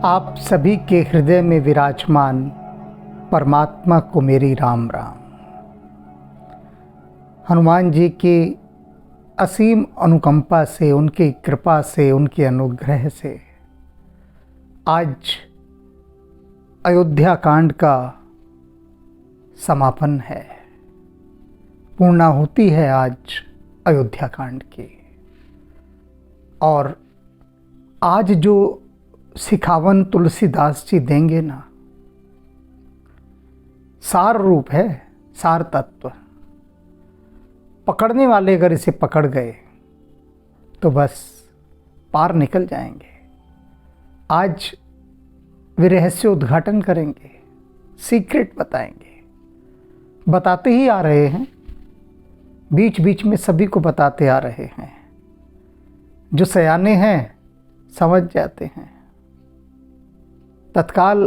आप सभी के हृदय में विराजमान परमात्मा को मेरी राम राम। हनुमान जी की असीम अनुकंपा से, उनकी कृपा से, उनके अनुग्रह से आज अयोध्या कांड का समापन है, पूर्णाहुति है आज अयोध्या कांड की। और आज जो सिखावन तुलसीदास जी देंगे ना, सार रूप है, सार तत्व। पकड़ने वाले अगर इसे पकड़ गए तो बस पार निकल जाएंगे। आज वे रहस्य उद्घाटन करेंगे, सीक्रेट बताएंगे, बताते ही आ रहे हैं, बीच बीच में सभी को बताते आ रहे हैं। जो सयाने हैं समझ जाते हैं, तत्काल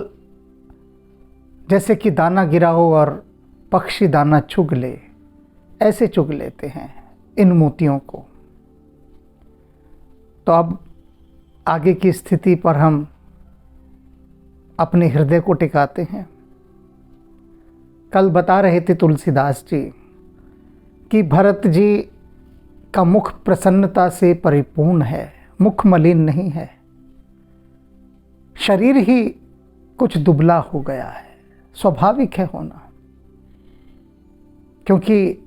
जैसे कि दाना गिरा हो और पक्षी दाना चुग ले, ऐसे चुग लेते हैं इन मोतियों को। तो अब आगे की स्थिति पर हम अपने हृदय को टिकाते हैं। कल बता रहे थे तुलसीदास जी कि भरत जी का मुख प्रसन्नता से परिपूर्ण है, मुख मलिन नहीं है। शरीर ही कुछ दुबला हो गया है, स्वाभाविक है होना, क्योंकि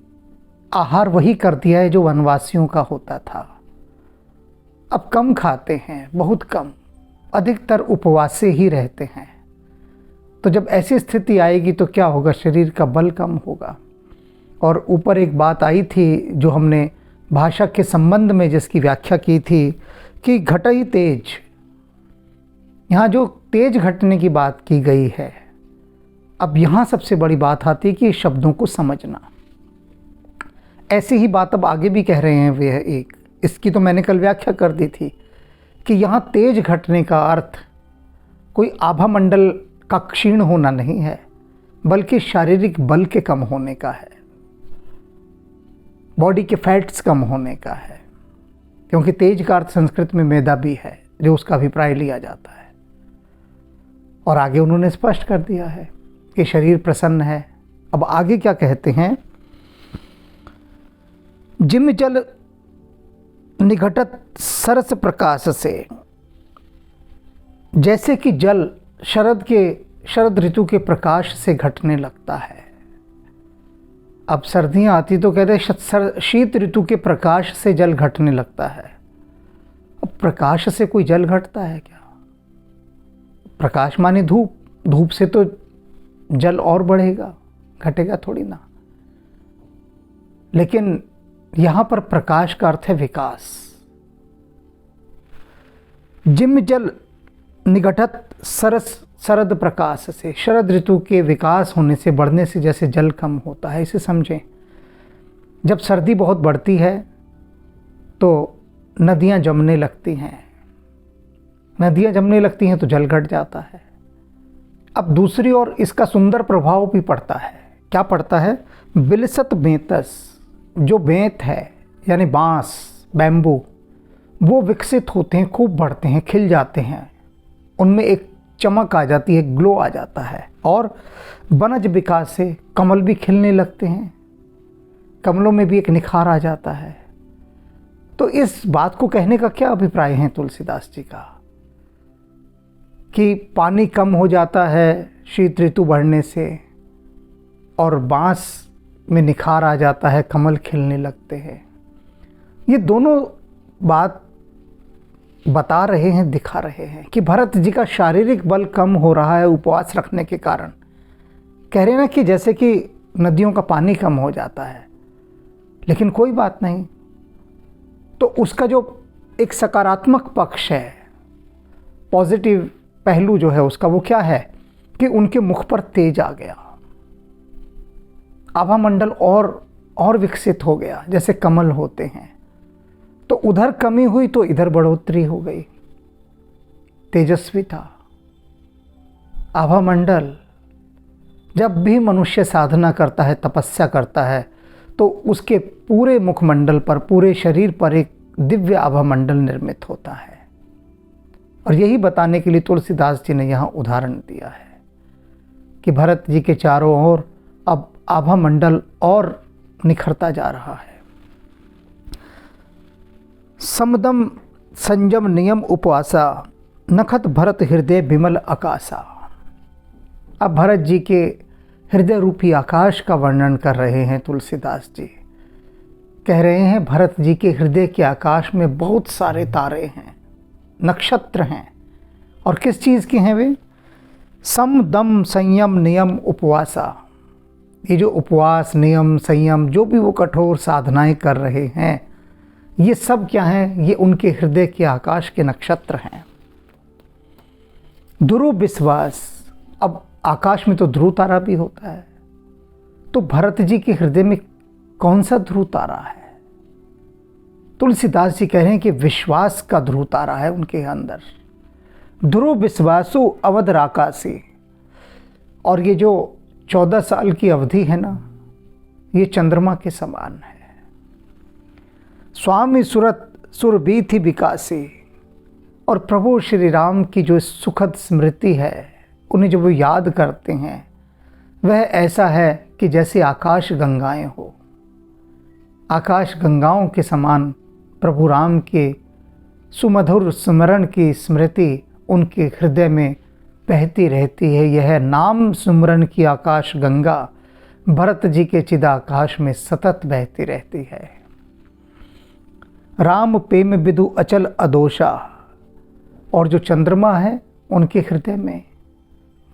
आहार वही कर दिया है जो वनवासियों का होता था। अब कम खाते हैं, बहुत कम, अधिकतर उपवास से ही रहते हैं। तो जब ऐसी स्थिति आएगी तो क्या होगा, शरीर का बल कम होगा। और ऊपर एक बात आई थी जो हमने भाषा के संबंध में जिसकी व्याख्या की थी कि घटई तेज, यहाँ जो तेज घटने की बात की गई है, अब यहाँ सबसे बड़ी बात आती है कि शब्दों को समझना। ऐसी ही बात अब आगे भी कह रहे हैं वे एक, इसकी तो मैंने कल व्याख्या कर दी थी कि यहाँ तेज घटने का अर्थ कोई आभा मंडल का क्षीण होना नहीं है, बल्कि शारीरिक बल के कम होने का है, बॉडी के फैट्स कम होने का है। क्योंकि तेज का अर्थ संस्कृत में मेदा भी है, जो उसका अभिप्राय लिया जाता है। और आगे उन्होंने स्पष्ट कर दिया है कि शरीर प्रसन्न है। अब आगे क्या कहते हैं, जिम जल निघटत सरस प्रकाश से, जैसे कि जल शरद ऋतु के प्रकाश से घटने लगता है। अब सर्दियाँ आती तो कहते हैं शीत ऋतु के प्रकाश से जल घटने लगता है। अब प्रकाश से कोई जल घटता है क्या? प्रकाश माने धूप, धूप से तो जल और बढ़ेगा, घटेगा थोड़ी ना। लेकिन यहाँ पर प्रकाश का अर्थ है विकास। जिम जल निघटत शरद प्रकाश से, शरद ऋतु के विकास होने से, बढ़ने से जैसे जल कम होता है, इसे समझें। जब सर्दी बहुत बढ़ती है तो नदियाँ जमने लगती हैं, नदियाँ जमने लगती हैं तो जल घट जाता है। अब दूसरी ओर इसका सुंदर प्रभाव भी पड़ता है। क्या पड़ता है? बिलसत बेंतस, जो बेंत है यानी बांस, बैम्बू, वो विकसित होते हैं, खूब बढ़ते हैं, खिल जाते हैं, उनमें एक चमक आ जाती है, ग्लो आ जाता है। और वनज विकास से कमल भी खिलने लगते हैं, कमलों में भी एक निखार आ जाता है। तो इस बात को कहने का क्या अभिप्राय है तुलसीदास जी का कि पानी कम हो जाता है शीत ऋतु बढ़ने से, और बांस में निखार आ जाता है, कमल खिलने लगते हैं। ये दोनों बात बता रहे हैं, दिखा रहे हैं कि भरत जी का शारीरिक बल कम हो रहा है उपवास रखने के कारण। कह रहे हैं ना कि जैसे कि नदियों का पानी कम हो जाता है, लेकिन कोई बात नहीं। तो उसका जो एक सकारात्मक पक्ष है, पॉजिटिव पहलू जो है उसका, वो क्या है कि उनके मुख पर तेज आ गया, आभा मंडल और विकसित हो गया, जैसे कमल होते हैं। तो उधर कमी हुई तो इधर बढ़ोतरी हो गई, तेजस्वी था आभा मंडल। जब भी मनुष्य साधना करता है, तपस्या करता है, तो उसके पूरे मुखमंडल पर, पूरे शरीर पर एक दिव्य आभा मंडल निर्मित होता है। और यही बताने के लिए तुलसीदास जी ने यहाँ उदाहरण दिया है कि भरत जी के चारों ओर अब आभा मंडल और निखरता जा रहा है। समदम संयम नियम उपवासा, नखत भरत हृदय विमल आकाशा। अब भरत जी के हृदय रूपी आकाश का वर्णन कर रहे हैं तुलसीदास जी। कह रहे हैं भरत जी के हृदय के आकाश में बहुत सारे तारे हैं, नक्षत्र हैं। और किस चीज़ के हैं वे? सम दम संयम नियम उपवासा। ये जो उपवास, नियम, संयम, जो भी वो कठोर साधनाएं कर रहे हैं, ये सब क्या हैं? ये उनके हृदय के आकाश के नक्षत्र हैं। ध्रुव विश्वास। अब आकाश में तो ध्रुव तारा भी होता है, तो भरत जी के हृदय में कौन सा ध्रुव तारा है? तुलसीदास जी कह रहे हैं कि विश्वास का ध्रुव तारा है उनके अंदर। ध्रुव विश्वासु अवध राकासी। और ये जो 14 साल की अवधि है ना, ये चंद्रमा के समान है। स्वामी सुरत सुरभीथि विकासी। और प्रभु श्री राम की जो सुखद स्मृति है, उन्हें जब वो याद करते हैं, वह ऐसा है कि जैसे आकाश गंगाएं हो। आकाश गंगाओं के समान प्रभु राम के सुमधुर स्मरण की स्मृति उनके हृदय में बहती रहती है। यह नाम सुमरण की आकाश गंगा भरत जी के चिदाकाश में सतत बहती रहती है। राम प्रेम विदु अचल अदोषा। और जो चंद्रमा है उनके हृदय में,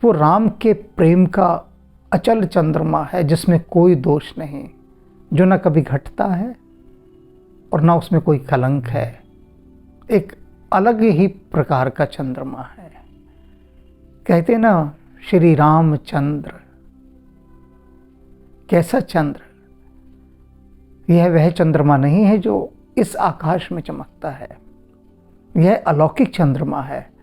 वो राम के प्रेम का अचल चंद्रमा है, जिसमें कोई दोष नहीं, जो न कभी घटता है और न उसमें कोई कलंक है। एक अलग ही प्रकार का चंद्रमा है। कहते ना श्री रामचंद्र, कैसा चंद्र? यह वह चंद्रमा नहीं है जो इस आकाश में चमकता है। यह अलौकिक चंद्रमा है।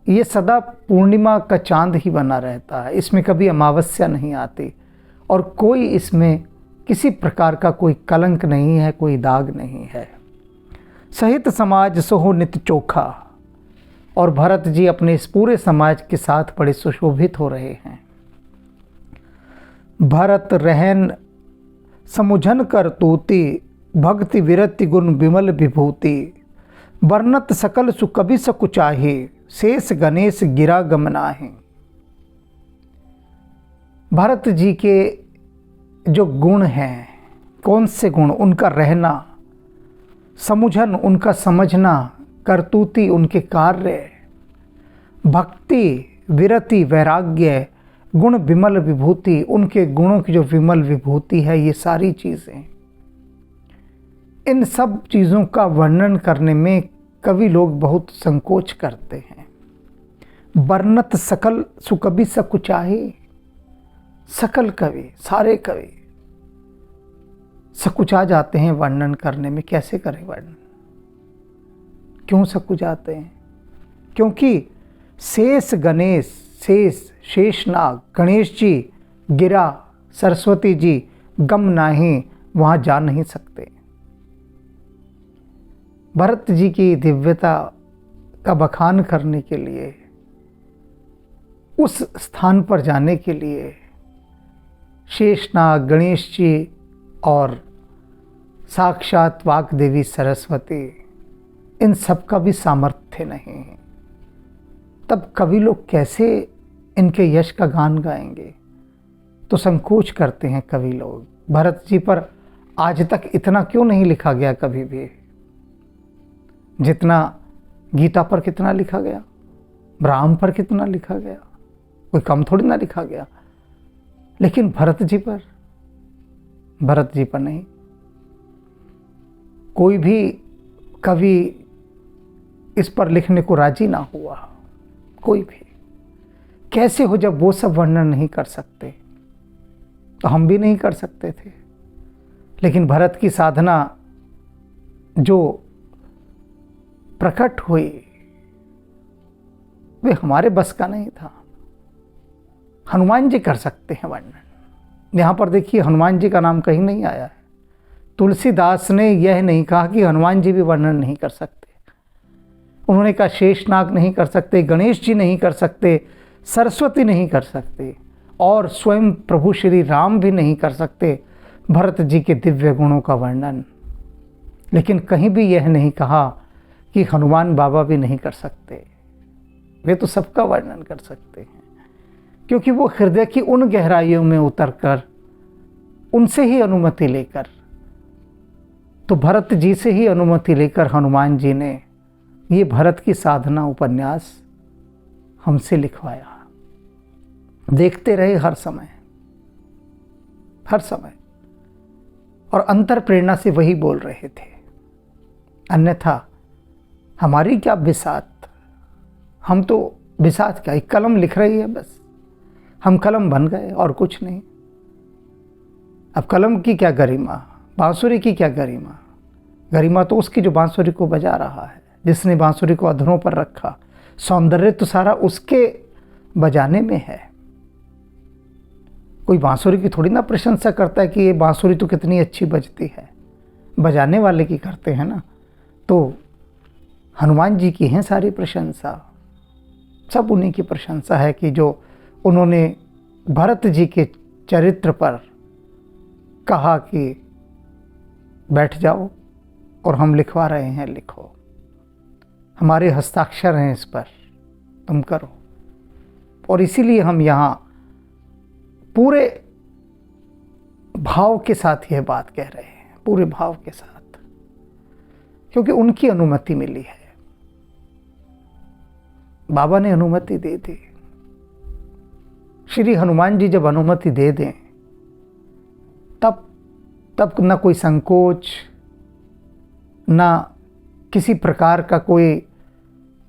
ये सदा पूर्णिमा का चांद ही बना रहता है। इसमें कभी अमावस्या नहीं आती और कोई इसमें किसी प्रकार का कोई कलंक नहीं है, कोई दाग नहीं है। सहित समाज सोहो नित चोखा। और भरत जी अपने इस पूरे समाज के साथ बड़े सुशोभित हो रहे हैं। भरत रहन समुझन कर तूती, भक्ति विरति गुण विमल विभूति। वर्णत सकल सुकवि सकुचाहे, शेष गणेश गिरा गमनाहे। भरत जी के जो गुण हैं, कौन से गुण? उनका रहना, समुझन उनका समझना, करतूती उनके कार्य, भक्ति, विरति, वैराग्य, गुण विमल विभूति, उनके गुणों की जो विमल विभूति है, ये सारी चीज़ें, इन सब चीज़ों का वर्णन करने में कवि लोग बहुत संकोच करते हैं। वर्णत सकल सुकवि सकुचाहे। सकल कवि, सारे कवि सकुचा जाते हैं वर्णन करने में। कैसे करें वर्णन? क्यों सकुचाते हैं? क्योंकि शेष गणेश, शेषनाग, गणेश जी, गिरा, सरस्वती जी गम नाही, वहाँ जा नहीं सकते। भरत जी की दिव्यता का बखान करने के लिए, उस स्थान पर जाने के लिए शेषनाग, गणेश जी और साक्षात वाक देवी सरस्वती, इन सब का भी सामर्थ्य नहीं है। तब कवि लोग कैसे इनके यश का गान गाएंगे? तो संकोच करते हैं कवि लोग। भरत जी पर आज तक इतना क्यों नहीं लिखा गया कभी भी, जितना गीता पर कितना लिखा गया, राम पर कितना लिखा गया? कोई कम थोड़ी ना लिखा गया। लेकिन भरत जी पर नहीं। कोई भी कवि इस पर लिखने को राजी ना हुआ, कोई भी। कैसे हो जब वो सब वर्णन नहीं कर सकते, तो हम भी नहीं कर सकते थे। लेकिन भरत की साधना जो प्रकट हुई, वे हमारे बस का नहीं था। हनुमान जी कर सकते हैं वर्णन। यहाँ पर देखिए, हनुमान जी का नाम कहीं नहीं आया है। तुलसीदास ने यह नहीं कहा कि हनुमान जी भी वर्णन नहीं कर सकते। उन्होंने कहा शेषनाग नहीं कर सकते, गणेश जी नहीं कर सकते, सरस्वती नहीं कर सकते, और स्वयं प्रभु श्री राम भी नहीं कर सकते भरत जी के दिव्य गुणों का वर्णन। लेकिन कहीं भी यह नहीं कहा कि हनुमान बाबा भी नहीं कर सकते। वे तो सबका वर्णन कर सकते हैं, क्योंकि वो हृदय की उन गहराइयों में उतरकर, उनसे ही अनुमति लेकर, तो भरत जी से ही अनुमति लेकर हनुमान जी ने ये भरत की साधना उपन्यास हमसे लिखवाया। देखते रहे हर समय, हर समय, और अंतर प्रेरणा से वही बोल रहे थे। अन्यथा हमारी क्या बिसात, हम तो बिसात क्या, एक कलम लिख रही है बस, हम कलम बन गए और कुछ नहीं। अब कलम की क्या गरिमा, बांसुरी की क्या गरिमा, गरिमा तो उसकी जो बांसुरी को बजा रहा है, जिसने बांसुरी को अधरों पर रखा। सौंदर्य तो सारा उसके बजाने में है। कोई बांसुरी की थोड़ी ना प्रशंसा करता है कि ये बांसुरी तो कितनी अच्छी बजती है, बजाने वाले की करते हैं ना। तो हनुमान जी की हैं सारी प्रशंसा, सब उन्हीं की प्रशंसा है कि जो उन्होंने भरत जी के चरित्र पर कहा कि बैठ जाओ और हम लिखवा रहे हैं, लिखो, हमारे हस्ताक्षर हैं इस पर, तुम करो। और इसीलिए हम यहाँ पूरे भाव के साथ यह बात कह रहे हैं, पूरे भाव के साथ, क्योंकि उनकी अनुमति मिली है। बाबा ने अनुमति दे दी। श्री हनुमान जी जब अनुमति दे दें तब ना कोई संकोच, ना किसी प्रकार का कोई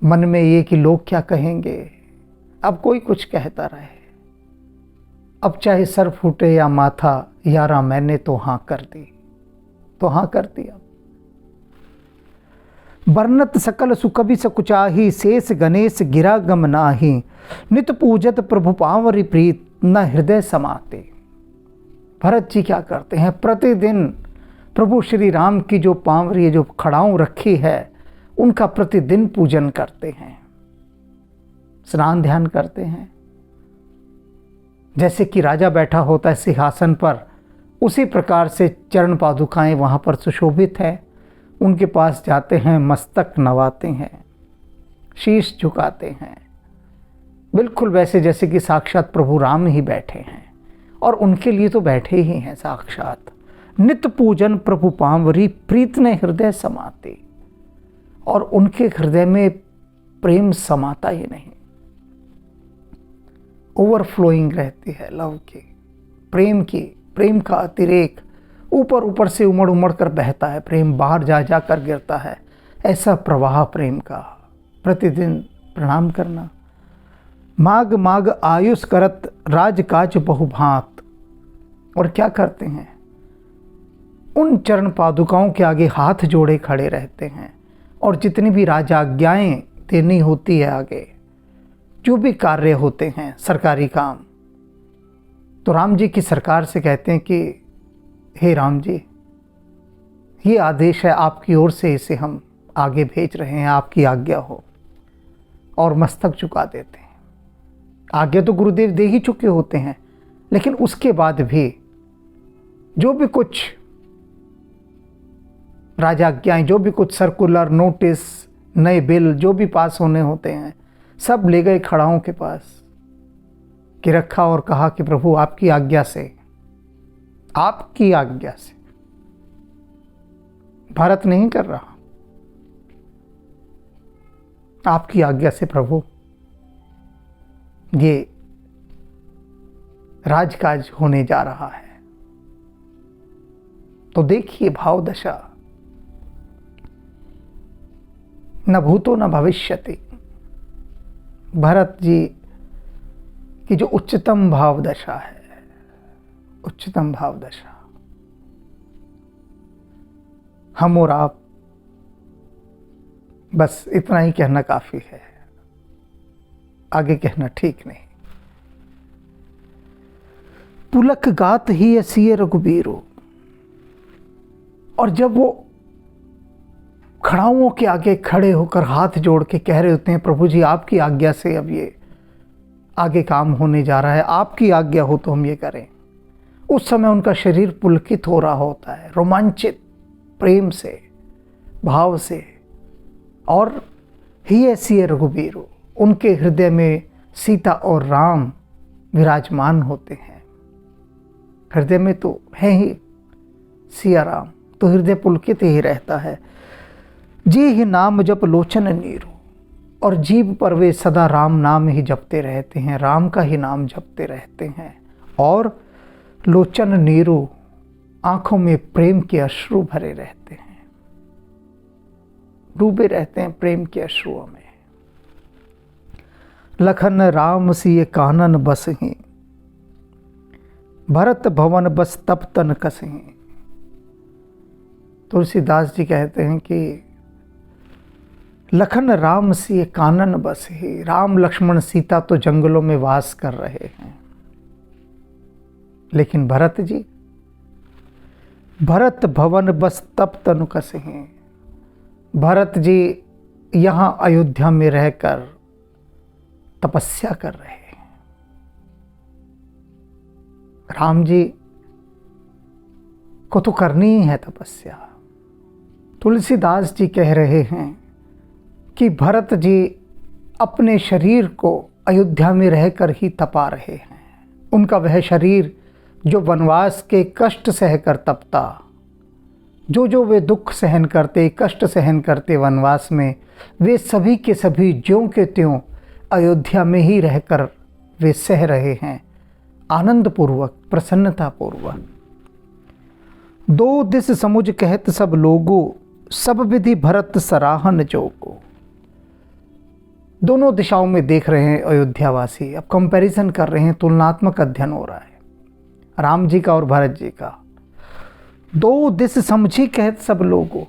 मन में ये कि लोग क्या कहेंगे। अब कोई कुछ कहता रहे, अब चाहे सर फूटे या माथा, यारा मैंने तो हाँ कर दी, तो हाँ कर दिया। बरनत सकल सुकवि सकुचाही, शेष गणेश गिरा गम नाही, नित पूजत प्रभु पावरी प्रीत, न हृदय समाते। भरत जी क्या करते हैं, प्रतिदिन प्रभु श्री राम की जो पांवरी, जो खड़ाऊं रखी है, उनका प्रतिदिन पूजन करते हैं, स्नान ध्यान करते हैं। जैसे कि राजा बैठा होता है सिंहासन पर, उसी प्रकार से चरण पादुकाएं वहाँ पर सुशोभित हैं। उनके पास जाते हैं, मस्तक नवाते हैं, शीश झुकाते हैं, बिल्कुल वैसे जैसे कि साक्षात प्रभु राम ही बैठे हैं, और उनके लिए तो बैठे ही हैं साक्षात। नित्य पूजन प्रभु पांवरी, प्रीत ने हृदय समाते, और उनके हृदय में प्रेम समाता ही नहीं, ओवरफ्लोइंग रहती है लव की, प्रेम का अतिरेक ऊपर ऊपर से उमड़ उमड़ कर बहता है, प्रेम बाहर जा जा कर गिरता है। ऐसा प्रवाह प्रेम का, प्रतिदिन प्रणाम करना। माग माग आयुष करत, राजकाज बहुभांत। और क्या करते हैं, उन चरण पादुकाओं के आगे हाथ जोड़े खड़े रहते हैं, और जितनी भी राजाज्ञाएं देनी होती है आगे, जो भी कार्य होते हैं सरकारी काम, तो राम जी की सरकार से कहते हैं कि हे राम जी, ये आदेश है आपकी ओर से, इसे हम आगे भेज रहे हैं, आपकी आज्ञा हो, और मस्तक झुका देते हैं। आज्ञा तो गुरुदेव दे ही चुके होते हैं, लेकिन उसके बाद भी जो भी कुछ राजाज्ञाएं, जो भी कुछ सर्कुलर नोटिस, नए बिल जो भी पास होने होते हैं, सब ले गए खड़ाओं के पास कि रखा, और कहा कि प्रभु आपकी आज्ञा से, आपकी आज्ञा से। भारत नहीं कर रहा, आपकी आज्ञा से प्रभु ये राजकाज होने जा रहा है। तो देखिए भाव दशा, न भूतो न भविष्यति। भरत जी की जो उच्चतम भाव दशा है, उच्चतम भाव दशा, हम और आप, बस इतना ही कहना काफी है, आगे कहना ठीक नहीं। पुलक गात ही असिय रघुबीरो। और जब वो खड़ाओं के आगे खड़े होकर हाथ जोड़ के कह रहे होते हैं, प्रभु जी आपकी आज्ञा से अब ये आगे काम होने जा रहा है, आपकी आज्ञा हो तो हम ये करें। उस समय उनका शरीर पुलकित हो रहा होता है, रोमांचित प्रेम से, भाव से। और ही ऐसी है रघुबीरो, उनके हृदय में सीता और राम विराजमान होते हैं। हृदय में तो है ही सिया राम, तो हृदय पुलकित ही रहता है। जी ही नाम जप लोचन नीरो, और जीभ पर वे सदा राम नाम ही जपते रहते हैं, राम का ही नाम जपते रहते हैं। और लोचन नीरो, आंखों में प्रेम के अश्रु भरे रहते हैं, डूबे रहते हैं प्रेम के अश्रुओं में। लखन राम सिय कानन बसहि, भरत भवन बस तप तन कसहि। तुलसीदास जी कहते हैं कि लखन राम सिय कानन बसहि, राम लक्ष्मण सीता तो जंगलों में वास कर रहे हैं, लेकिन भरत जी, भरत भवन बस तप तनु कसहि, भरत जी यहाँ अयोध्या में रहकर तपस्या कर रहे हैं। राम जी को तो करनी ही है तपस्या। तुलसीदास जी कह रहे हैं कि भरत जी अपने शरीर को अयोध्या में रहकर ही तपा रहे हैं। उनका वह शरीर जो वनवास के कष्ट सहकर तपता, जो वे दुख सहन करते, कष्ट सहन करते वनवास में, वे सभी के सभी ज्यों के त्यों अयोध्या में ही रहकर वे सह रहे हैं, आनंद पूर्वक, प्रसन्नता पूर्वक। दो दिस समुझ कहत सब लोगो, सब विधि भरत सराहन जोगो। दोनों दिशाओं में देख रहे हैं अयोध्यावासी, अब कंपैरिजन कर रहे हैं, तुलनात्मक अध्ययन हो रहा है राम जी का और भरत जी का। दो दिस समझी कहत सब लोगों,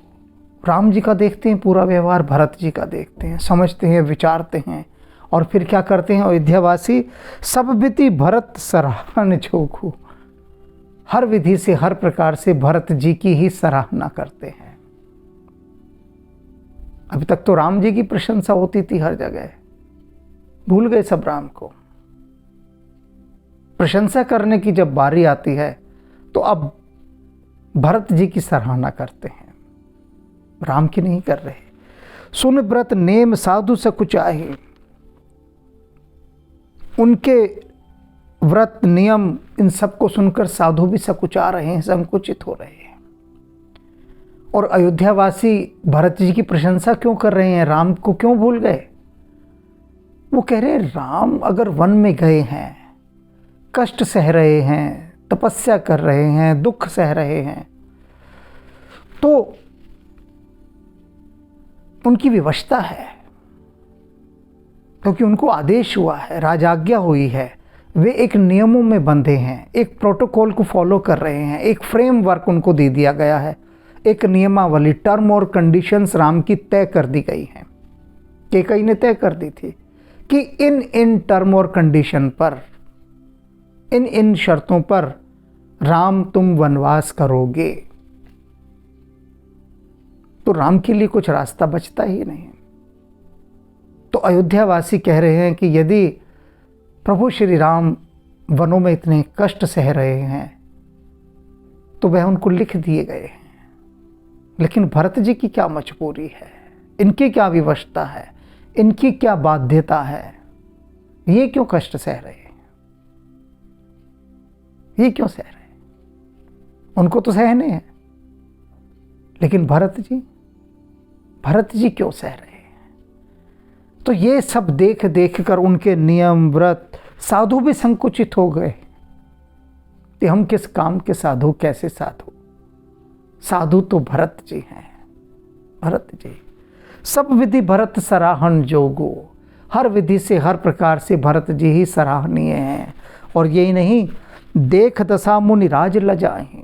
राम जी का देखते हैं पूरा व्यवहार, भरत जी का देखते हैं, समझते हैं, विचारते हैं, और फिर क्या करते हैं अयोध्यावासी, सब विधि भरत सराहन जोगो, हर विधि से, हर प्रकार से भरत जी की ही सराहना करते हैं। अभी तक तो राम जी की प्रशंसा होती थी हर जगह, भूल गए सब राम को। प्रशंसा करने की जब बारी आती है तो अब भरत जी की सराहना करते हैं, राम की नहीं कर रहे। सुन व्रत नेम साधु सकुचाहि, उनके व्रत नियम इन सबको सुनकर साधु भी सकुचा रहे हैं, संकुचित हो रहे हैं। और अयोध्यावासी भरत जी की प्रशंसा क्यों कर रहे हैं, राम को क्यों भूल गए? वो कह रहे हैं राम अगर वन में गए हैं, कष्ट सह रहे हैं, तपस्या कर रहे हैं, दुख सह रहे हैं, तो उनकी विवशता है, क्योंकि उनको आदेश हुआ है, राजाज्ञा हुई है, वे एक नियमों में बंधे हैं, एक प्रोटोकॉल को फॉलो कर रहे हैं, एक फ्रेमवर्क उनको दे दिया गया है, एक नियमावली, टर्म और कंडीशंस राम की तय कर दी गई हैं। कैकेयी ने तय कर दी थी कि इन टर्म और कंडीशन पर, इन शर्तों पर राम तुम वनवास करोगे। तो राम के लिए कुछ रास्ता बचता ही नहीं। तो अयोध्यावासी कह रहे हैं कि यदि प्रभु श्री राम वनों में इतने कष्ट सह रहे हैं तो वह उनको लिख दिए गए हैं, लेकिन भरत जी की क्या मजबूरी है, इनकी क्या विवशता है, इनकी क्या बाध्यता है, ये क्यों कष्ट सह रहे हैं, ये क्यों सह रहे हैं? उनको तो सहने हैं, लेकिन भरत जी क्यों सह रहे हैं? तो ये सब देख देख कर उनके नियम व्रत, साधु भी संकुचित हो गए कि हम किस काम के साधु, कैसे साधु? साधु तो भरत जी हैं, भरत जी। सब विधि भरत सराहन जोगो, हर विधि से, हर प्रकार से भरत जी ही सराहनीय हैं। और यही नहीं, देख दशा मुनिराज लजाएं,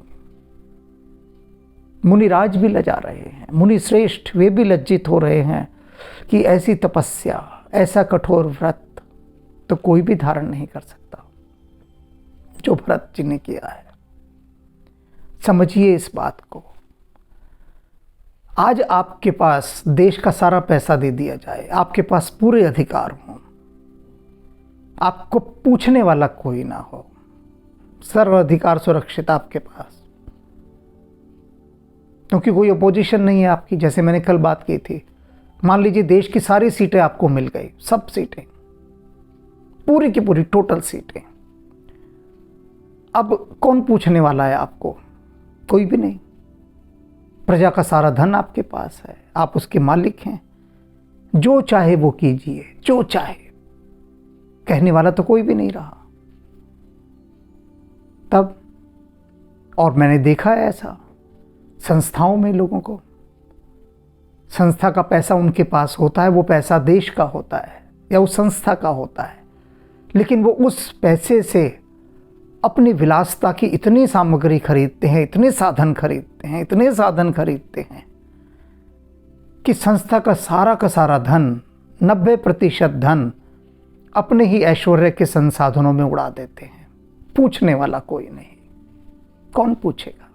मुनिराज भी लजा रहे हैं, मुनि श्रेष्ठ वे भी लज्जित हो रहे हैं कि ऐसी तपस्या, ऐसा कठोर व्रत तो कोई भी धारण नहीं कर सकता जो भरत जी ने किया है। समझिए इस बात को। आज आपके पास देश का सारा पैसा दे दिया जाए, आपके पास पूरे अधिकार हों, आपको पूछने वाला कोई ना हो, सर्व अधिकार सुरक्षित आपके पास, क्योंकि कोई अपोजिशन नहीं है आपकी। जैसे मैंने कल बात की थी, मान लीजिए देश की सारी सीटें आपको मिल गई, सब सीटें, पूरी की पूरी टोटल सीटें, अब कौन पूछने वाला है आपको? कोई भी नहीं। प्रजा का सारा धन आपके पास है, आप उसके मालिक हैं, जो चाहे वो कीजिए, जो चाहे, कहने वाला तो कोई भी नहीं रहा तब। और मैंने देखा है ऐसा संस्थाओं में, लोगों को, संस्था का पैसा उनके पास होता है, वो पैसा देश का होता है या उस संस्था का होता है, लेकिन वो उस पैसे से अपनी विलासिता की इतनी सामग्री खरीदते हैं, इतने साधन खरीदते हैं, इतने साधन खरीदते हैं कि संस्था का सारा धन, 90% धन अपने ही ऐश्वर्य के संसाधनों में उड़ा देते हैं। पूछने वाला कोई नहीं। कौन पूछेगा?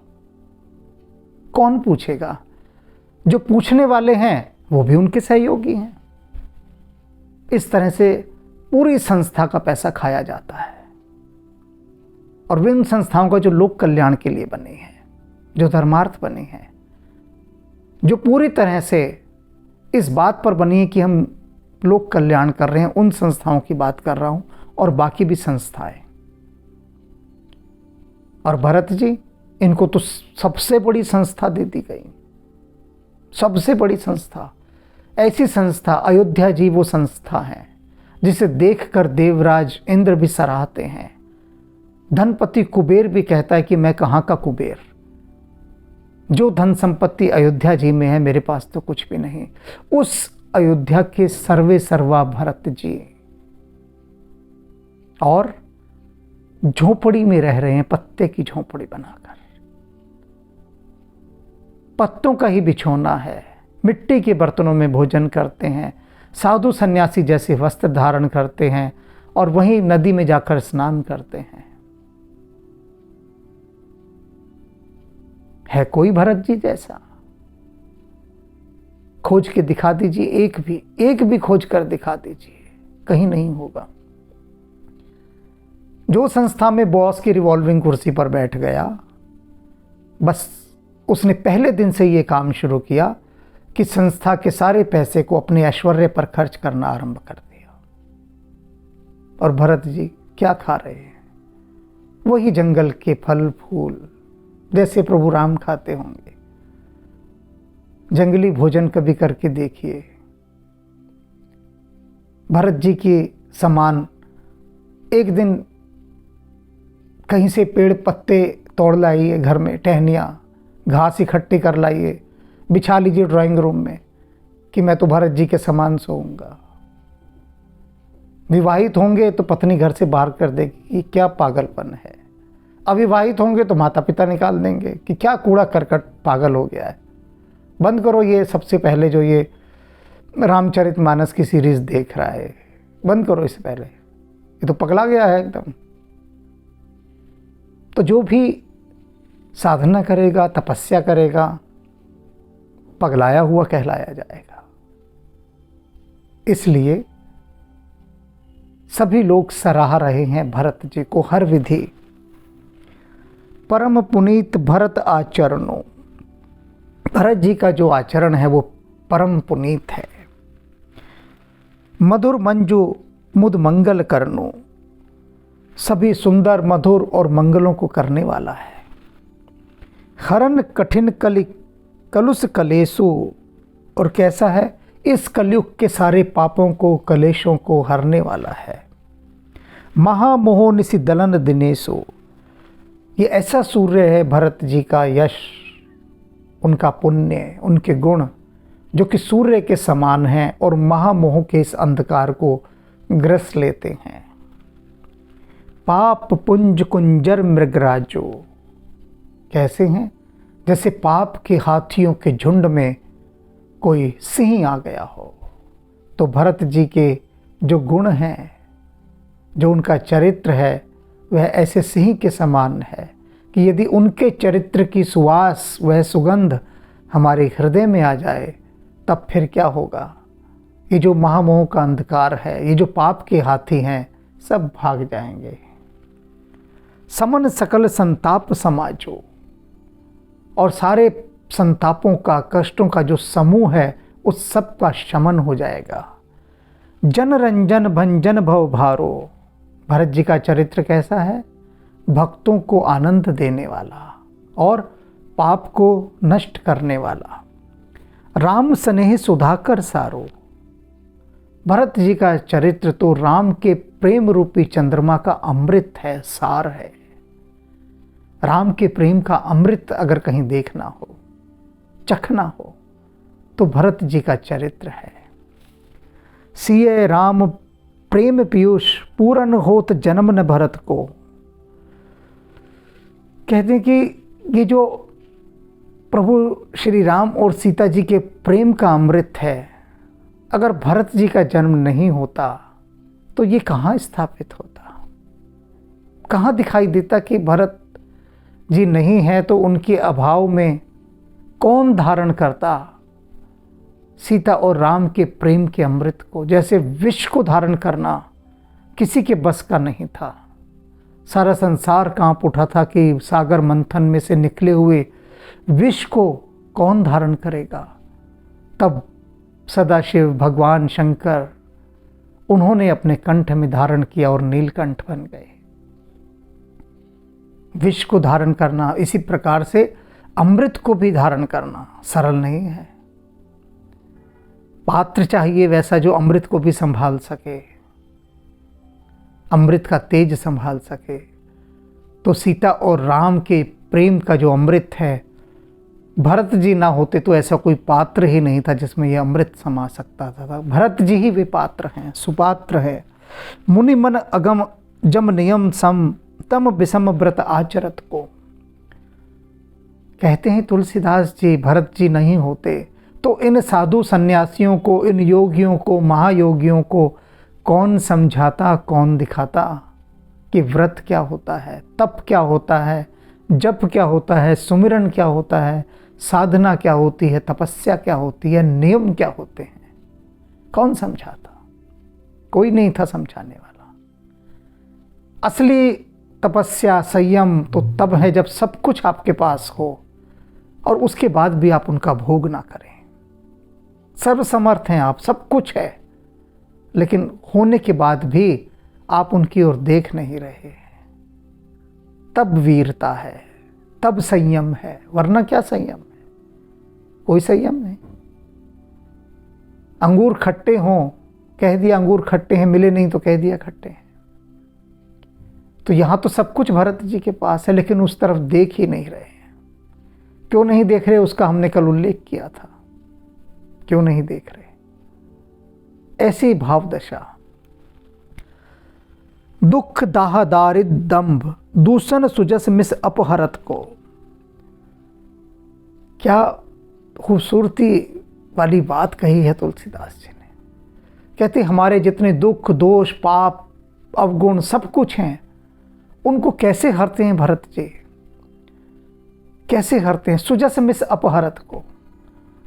कौन पूछेगा? जो पूछने वाले हैं वो भी उनके सहयोगी हैं। इस तरह से पूरी संस्था का पैसा खाया जाता है। और वे उन संस्थाओं का जो लोक कल्याण के लिए बने हैं, जो धर्मार्थ बने हैं, जो पूरी तरह से इस बात पर बनी है कि हम लोक कल्याण कर रहे हैं, उन संस्थाओं की बात कर रहा हूं, और बाकी भी संस्थाएं। और भरत जी, इनको तो सबसे बड़ी संस्था दे दी गई, सबसे बड़ी संस्था। ऐसी संस्था, अयोध्या जी वो संस्था है जिसे देखकर देवराज इंद्र भी सराहते हैं। धनपति कुबेर भी कहता है कि मैं कहाँ का कुबेर, जो धन संपत्ति अयोध्या जी में है, मेरे पास तो कुछ भी नहीं। उस अयोध्या के सर्वे सर्वा भरत जी, और झोपड़ी में रह रहे हैं, पत्ते की झोपड़ी बनाकर। पत्तों का ही बिछौना है, मिट्टी के बर्तनों में भोजन करते हैं, साधु सन्यासी जैसे वस्त्र धारण करते हैं, और वहीं नदी में जाकर स्नान करते हैं। है कोई भरत जी जैसा? खोज के दिखा दीजिए, एक भी खोज कर दिखा दीजिए, कहीं नहीं होगा। जो संस्था में बॉस की रिवॉल्विंग कुर्सी पर बैठ गया, बस उसने पहले दिन से ये काम शुरू किया कि संस्था के सारे पैसे को अपने ऐश्वर्य पर खर्च करना आरंभ कर दिया। और भरत जी क्या खा रहे हैं? वही जंगल के फल फूल, जैसे प्रभु राम खाते होंगे। जंगली भोजन कभी करके देखिए। भरत जी के समान एक दिन कहीं से पेड़ पत्ते तोड़ लाइए, घर में टहनियाँ घास इकट्ठी कर लाइए, बिछा लीजिए ड्राइंग रूम में कि मैं तो भरत जी के समान सोऊंगा। विवाहित होंगे तो पत्नी घर से बाहर कर देगी कि क्या पागलपन है। अविवाहित होंगे तो माता पिता निकाल देंगे कि क्या कूड़ा करकट पागल हो गया है। बंद करो ये, सबसे पहले जो ये रामचरितमानस की सीरीज देख रहा है, बंद करो इससे पहले, ये तो पगला गया है एकदम। तो जो भी साधना करेगा, तपस्या करेगा, पगलाया हुआ कहलाया जाएगा। इसलिए सभी लोग सराह रहे हैं भरत जी को हर विधि। परम पुनीत भरत आचरणों, भरत जी का जो आचरण है वो परम पुनीत है। मधुर मंजू मुद मंगल करनो, सभी सुंदर मधुर और मंगलों को करने वाला है। हरन कठिन कलुष कलेशु, और कैसा है? इस कलयुग के सारे पापों को, कलेशों को हरने वाला है। महामोह निसि दलन दिनेशु, ये ऐसा सूर्य है भरत जी का यश, उनका पुण्य, उनके गुण जो कि सूर्य के समान हैं और महामोह के इस अंधकार को ग्रस लेते हैं। पाप पुंज कुंजर मृगराजो, कैसे हैं? जैसे पाप के हाथियों के झुंड में कोई सिंह आ गया हो। तो भरत जी के जो गुण हैं, जो उनका चरित्र है, वह ऐसे सिंह के समान है कि यदि उनके चरित्र की सुवास, वह सुगंध हमारे हृदय में आ जाए, तब फिर क्या होगा? ये जो महामोह का अंधकार है, ये जो पाप के हाथी हैं, सब भाग जाएंगे। समन सकल संताप समाजो, और सारे संतापों का, कष्टों का जो समूह है, उस सब का शमन हो जाएगा। जन रंजन भंजन भव भारो, भरत जी का चरित्र कैसा है? भक्तों को आनंद देने वाला और पाप को नष्ट करने वाला। राम स्नेह सुधाकर सारो, भरत जी का चरित्र तो राम के प्रेम रूपी चंद्रमा का अमृत है, सार है। राम के प्रेम का अमृत अगर कहीं देखना हो, चखना हो, तो भरत जी का चरित्र है। सिए राम प्रेम पीयूष पूरन होत जन्म न भरत को। कहते हैं कि ये जो प्रभु श्री राम और सीता जी के प्रेम का अमृत है, अगर भरत जी का जन्म नहीं होता तो ये कहाँ स्थापित होता? कहाँ दिखाई देता कि भरत जी नहीं है तो उनके अभाव में कौन धारण करता सीता और राम के प्रेम के अमृत को? जैसे विष को धारण करना किसी के बस का नहीं था। सारा संसार कांप उठा था कि सागर मंथन में से निकले हुए विष को कौन धारण करेगा? तब सदाशिव भगवान शंकर, उन्होंने अपने कंठ में धारण किया और नीलकंठ बन गए। विष को धारण करना, इसी प्रकार से अमृत को भी धारण करना सरल नहीं है। पात्र चाहिए वैसा जो अमृत को भी संभाल सके, अमृत का तेज संभाल सके। तो सीता और राम के प्रेम का जो अमृत है, भरत जी ना होते तो ऐसा कोई पात्र ही नहीं था जिसमें यह अमृत समा सकता था। भरत जी ही वे पात्र हैं, सुपात्र है। मुनि मन अगम जम नियम सम तम विषम व्रत आचरत को। कहते हैं तुलसीदास जी, भरत जी नहीं होते तो इन साधु सन्यासियों को, इन योगियों को, महायोगियों को कौन समझाता, कौन दिखाता कि व्रत क्या होता है, तप क्या होता है, जप क्या होता है, सुमिरन क्या होता है, साधना क्या होती है, तपस्या क्या होती है, नियम क्या होते हैं? कौन समझाता? कोई नहीं था समझाने वाला। असली तपस्या, संयम तो तब है जब सब कुछ आपके पास हो और उसके बाद भी आप उनका भोग ना करें। सर्वसमर्थ हैं आप, सब कुछ है, लेकिन होने के बाद भी आप उनकी ओर देख नहीं रहे, तब वीरता है, तब संयम है। वरना क्या संयम है? कोई संयम नहीं। अंगूर खट्टे हों, कह दिया अंगूर खट्टे हैं, मिले नहीं तो कह दिया खट्टे हैं। तो यहां तो सब कुछ भरत जी के पास है, लेकिन उस तरफ देख ही नहीं रहे हैं। क्यों नहीं देख रहे, उसका हमने कल उल्लेख किया था। क्यों नहीं देख रहे? ऐसी भाव दशा। दुख दाह दारिद दंभ दूषण सुजस मिस अपहरत को। क्या खूबसूरती वाली बात कही है तुलसीदास जी ने। कहते हमारे जितने दुख, दोष, पाप, अवगुण सब कुछ हैं, उनको कैसे हरते हैं भरत जी? कैसे हरते हैं? सुजस मिस अपहरत को।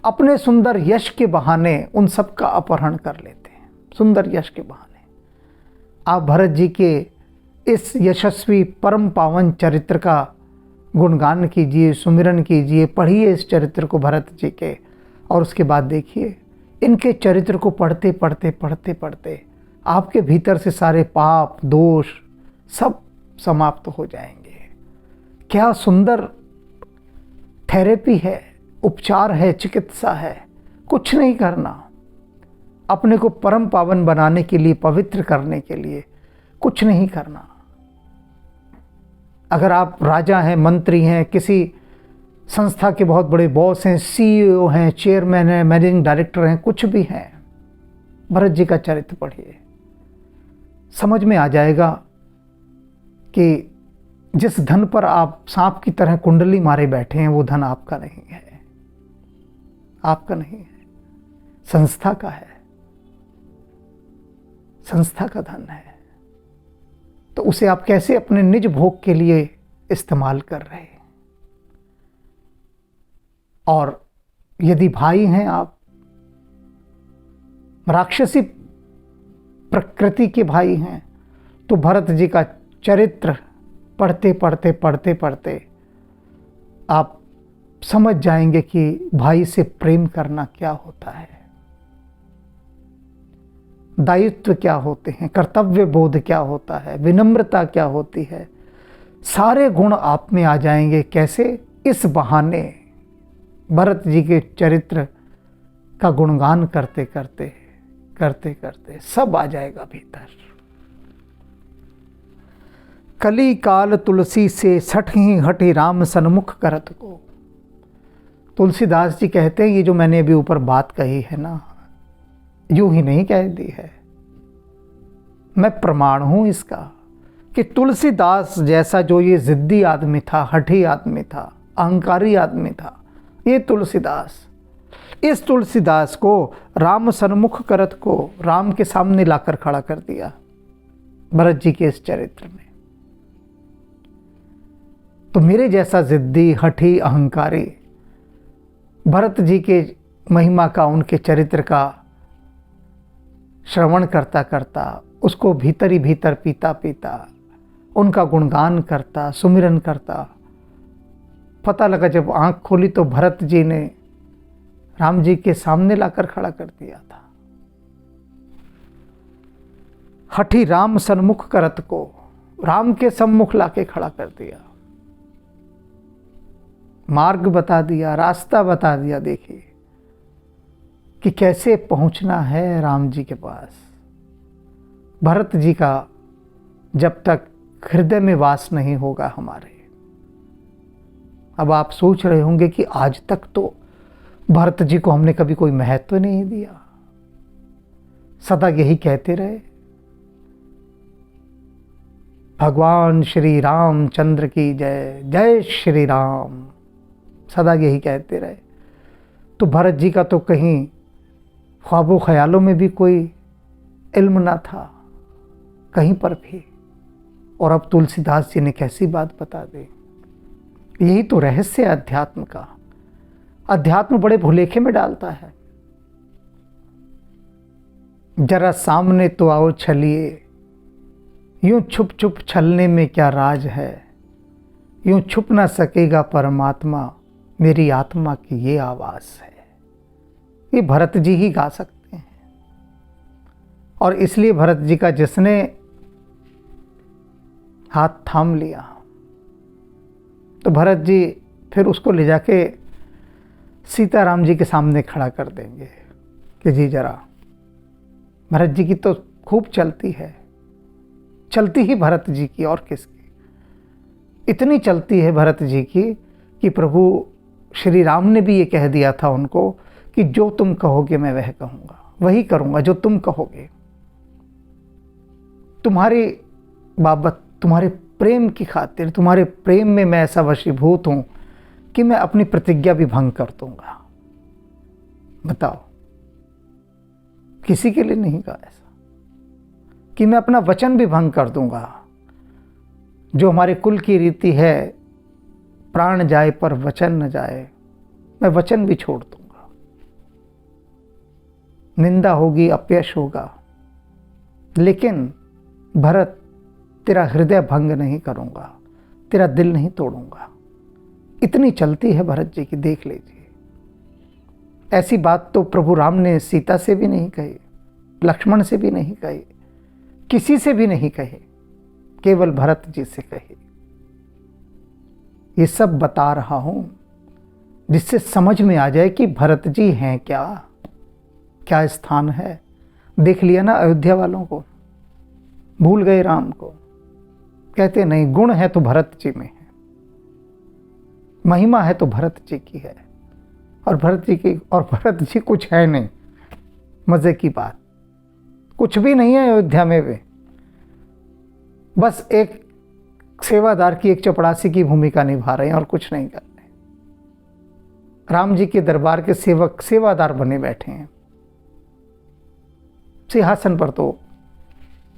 अपने सुंदर यश के बहाने उन सब का अपहरण कर लेते हैं। सुंदर यश के बहाने आप भरत जी के इस यशस्वी परम पावन चरित्र का गुणगान कीजिए, सुमिरन कीजिए, पढ़िए इस चरित्र को भरत जी के, और उसके बाद देखिए इनके चरित्र को पढ़ते पढ़ते पढ़ते पढ़ते आपके भीतर से सारे पाप, दोष सब समाप्त हो जाएंगे। क्या सुंदर थेरेपी है, उपचार है, चिकित्सा है। कुछ नहीं करना, अपने को परम पावन बनाने के लिए, पवित्र करने के लिए कुछ नहीं करना। अगर आप राजा हैं, मंत्री हैं, किसी संस्था के बहुत बड़े बॉस हैं, सीईओ हैं, चेयरमैन हैं, मैनेजिंग डायरेक्टर हैं, कुछ भी हैं, भरत जी का चरित्र पढ़िए, समझ में आ जाएगा कि जिस धन पर आप सांप की तरह कुंडली मारे बैठे हैं वो धन आपका नहीं है, आपका नहीं है, संस्था का है, संस्था का धन है। तो उसे आप कैसे अपने निज भोग के लिए इस्तेमाल कर रहे हैं? और यदि भाई हैं आप, राक्षसी प्रकृति के भाई हैं, तो भरत जी का चरित्र पढ़ते पढ़ते पढ़ते पढ़ते आप समझ जाएंगे कि भाई से प्रेम करना क्या होता है, दायित्व क्या होते हैं, कर्तव्य बोध क्या होता है, विनम्रता क्या होती है। सारे गुण आप में आ जाएंगे। कैसे? इस बहाने भरत जी के चरित्र का गुणगान करते करते करते करते सब आ जाएगा भीतर। कली काल तुलसी से सठही हठी राम सन्मुख करत को। तुलसीदास जी कहते हैं ये जो मैंने अभी ऊपर बात कही है ना, यूं ही नहीं कह दी है, मैं प्रमाण हूं इसका कि तुलसीदास जैसा जो ये जिद्दी आदमी था, हठी आदमी था, अहंकारी आदमी था, ये तुलसीदास, इस तुलसीदास को राम सन्मुख करत को राम के सामने लाकर खड़ा कर दिया भरत जी के इस चरित्र में। तो मेरे जैसा जिद्दी, हठी, अहंकारी भरत जी के महिमा का, उनके चरित्र का श्रवण करता करता, उसको भीतर ही भीतर पीता पीता, उनका गुणगान करता, सुमिरन करता, पता लगा जब आंख खोली तो भरत जी ने राम जी के सामने लाकर खड़ा कर दिया था। हठी राम सन्मुख करत को राम के सम्मुख लाके खड़ा कर दिया, मार्ग बता दिया, रास्ता बता दिया। देखिए कि कैसे पहुंचना है राम जी के पास। भरत जी का जब तक हृदय में वास नहीं होगा हमारे। अब आप सोच रहे होंगे कि आज तक तो भरत जी को हमने कभी कोई महत्व नहीं दिया, सदा यही कहते रहे भगवान श्री रामचंद्र की जय, जय श्री राम, सदा यही कहते रहे। तो भरत जी का तो कहीं ख्वाबों ख्यालों में भी कोई इल्म ना था, कहीं पर भी। और अब तुलसीदास जी ने कैसी बात बता दी। यही तो रहस्य है अध्यात्म का। अध्यात्म बड़े भुलेखे में डालता है। जरा सामने तो आओ छलिए, यूं छुप छुप छलने में क्या राज है, यूं छुप ना सकेगा परमात्मा, मेरी आत्मा की ये आवाज है। ये भरत जी ही गा सकते हैं। और इसलिए भरत जी का जिसने हाथ थाम लिया तो भरत जी फिर उसको ले जाके सीताराम जी के सामने खड़ा कर देंगे कि जी जरा। भरत जी की तो खूब चलती है, चलती ही भरत जी की, और किसकी। इतनी चलती है भरत जी की कि प्रभु श्री राम ने भी ये कह दिया था उनको कि जो तुम कहोगे मैं वह कहूँगा, वही करूँगा जो तुम कहोगे। तुम्हारी बाबत, तुम्हारे प्रेम की खातिर, तुम्हारे प्रेम में मैं ऐसा वशीभूत हूँ कि मैं अपनी प्रतिज्ञा भी भंग कर दूंगा। बताओ, किसी के लिए नहीं कहा ऐसा कि मैं अपना वचन भी भंग कर दूंगा। जो हमारे कुल की रीति है, प्राण जाए पर वचन न जाए, मैं वचन भी छोड़ दूंगा। निंदा होगी, अपयश होगा, लेकिन भरत तेरा हृदय भंग नहीं करूंगा, तेरा दिल नहीं तोड़ूंगा। इतनी चलती है भरत जी की, देख लीजिए। ऐसी बात तो प्रभु राम ने सीता से भी नहीं कही, लक्ष्मण से भी नहीं कही, किसी से भी नहीं कही, केवल भरत जी से कही। ये सब बता रहा हूं जिससे समझ में आ जाए कि भरत जी हैं क्या, क्या स्थान है। देख लिया ना अयोध्या वालों को, भूल गए राम को। कहते नहीं, गुण है तो भरत जी में है, महिमा है तो भरत जी की है, और भरत जी कुछ है नहीं। मजे की बात, कुछ भी नहीं है अयोध्या में। वे बस एक सेवादार की, एक चपड़ासी की भूमिका निभा रहे हैं और कुछ नहीं कर रहे। राम जी के दरबार के सेवक, सेवादार बने बैठे हैं। सिंहासन पर तो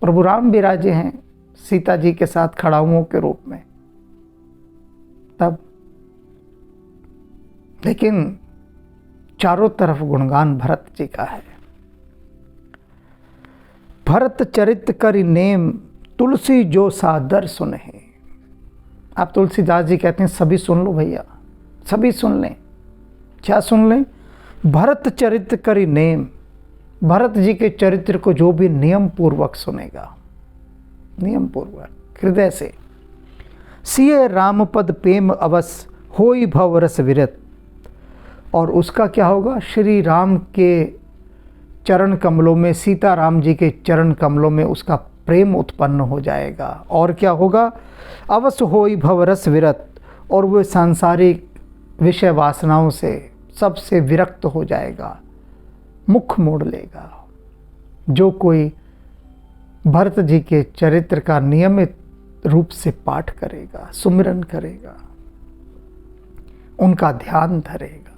प्रभु राम विराजे हैं सीता जी के साथ खड़ाउओं के रूप में। तब लेकिन चारों तरफ गुणगान भरत जी का है। भरत चरित करि नेम तुलसी जो सादर सुने। आप तुलसीदास जी कहते हैं सभी सुन लो भैया, सभी सुन लें। क्या सुन लें? भरत चरित करि नेम, भरत जी के चरित्र को जो भी नियम पूर्वक सुनेगा, नियम पूर्वक हृदय से, सिए राम पद प्रेम अवस होई भव रस विरत। और उसका क्या होगा? श्री राम के चरण कमलों में, सीता राम जी के चरण कमलों में उसका प्रेम उत्पन्न हो जाएगा। और क्या होगा? अवश्य होई भव रस विरत, और वह सांसारिक विषय वासनाओं से सबसे विरक्त हो जाएगा, मुख मोड़ लेगा। जो कोई भरत जी के चरित्र का नियमित रूप से पाठ करेगा, सुमिरन करेगा, उनका ध्यान धरेगा,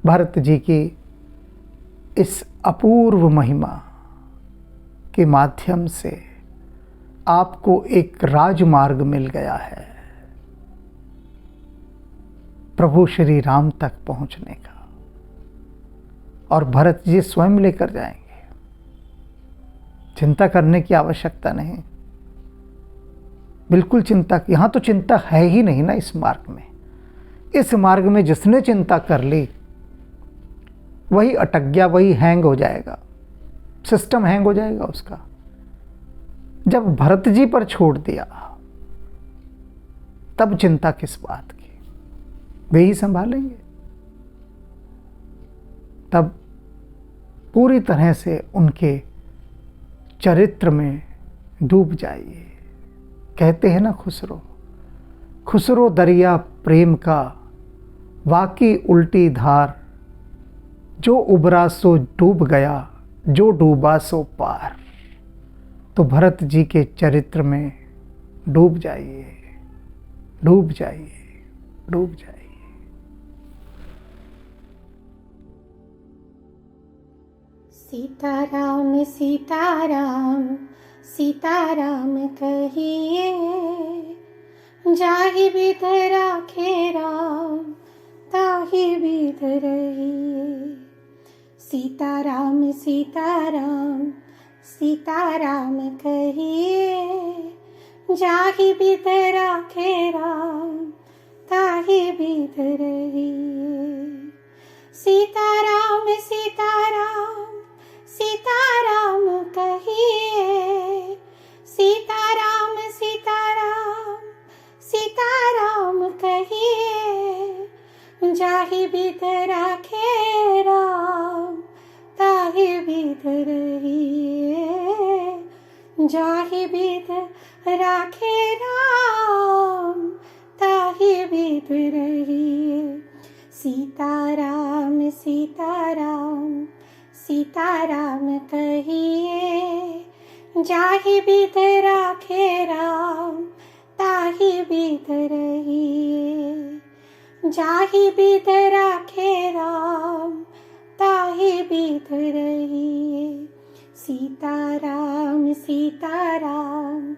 भरत जी की इस अपूर्व महिमा के माध्यम से आपको एक राजमार्ग मिल गया है प्रभु श्री राम तक पहुंचने का। और भरत जी स्वयं लेकर जाएंगे, चिंता करने की आवश्यकता नहीं, बिल्कुल चिंता। यहाँ तो चिंता है ही नहीं ना इस मार्ग में। इस मार्ग में जिसने चिंता कर ली वही अटक गया, वही हैंग हो जाएगा, सिस्टम हैंग हो जाएगा उसका। जब भरत जी पर छोड़ दिया तब चिंता किस बात की, वे ही संभालेंगे। तब पूरी तरह से उनके चरित्र में डूब जाइए। कहते हैं ना खुसरो, खुसरो दरिया प्रेम का वाकी उल्टी धार, जो उबरा सो डूब गया, जो डूबा सो पार। तो भरत जी के चरित्र में डूब जाइए, डूब जाइए, डूब जाइए। सीताराम सीताराम सीताराम कहिए, जाहि विध राखे राम ताहि विध रहिए। सीताराम सीताराम सीताराम कहिए, जाहि विध राखे राम ताहि विध रहिए। सीताराम सीताराम सीताराम कहिए, सीताराम सीताराम सीताराम कहिए, जाहि विध राखे राम ताहि विध रहिए। जाहि विध राखे राम ताहि विध रहिए। सीताराम सीताराम सीताराम कहिए, जाहि विध राखे राम ताहि विध रहिए। जाहि विध राखे राम ताहि विध रहिए। सीताराम सीताराम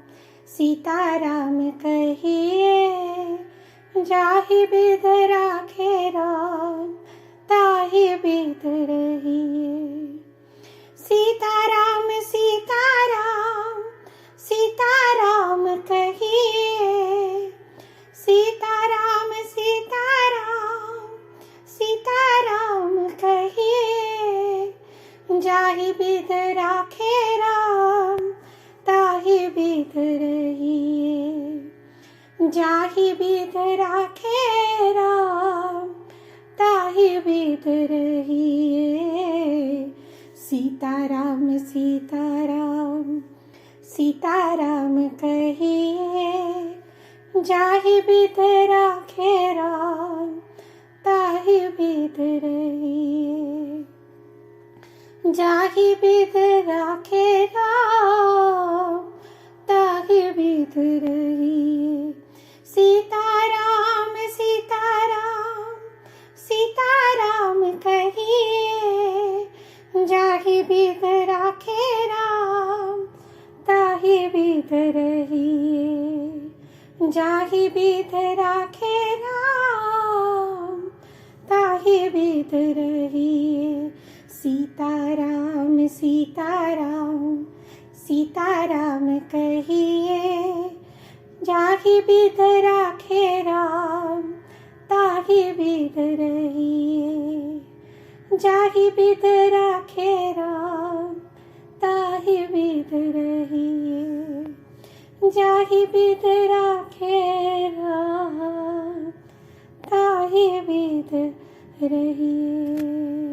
सीताराम कहिए, जाहि विध राखे राम ताहि विध रहिए। सीताराम सीताराम सीताराम कहिए, सीताराम सीताराम सीताराम कहिए, जाहि विध राखे राम ताहि विध रहिए। जाहि विध राखे राम ताहि विध रहिए। सीताराम सीताराम सीताराम कहिए, जाहि विध राखे राम ताहि विध रहिए। जाहि विध राखे राम ताहि विध रहिए। सीताराम सीताराम सीताराम कहिए, जाहि विध राखे राम ताहि विध रहिए। जाहि विध राखे राम ताहि ताहि विध रहिए। सीताराम सीताराम सीताराम कहिए, जाहि विध राखे राम ताहि विध रहिए। जाहि विध राखे राम ताहि विध रहिए। जाहि विध राखे राम ताहि विध रहिए।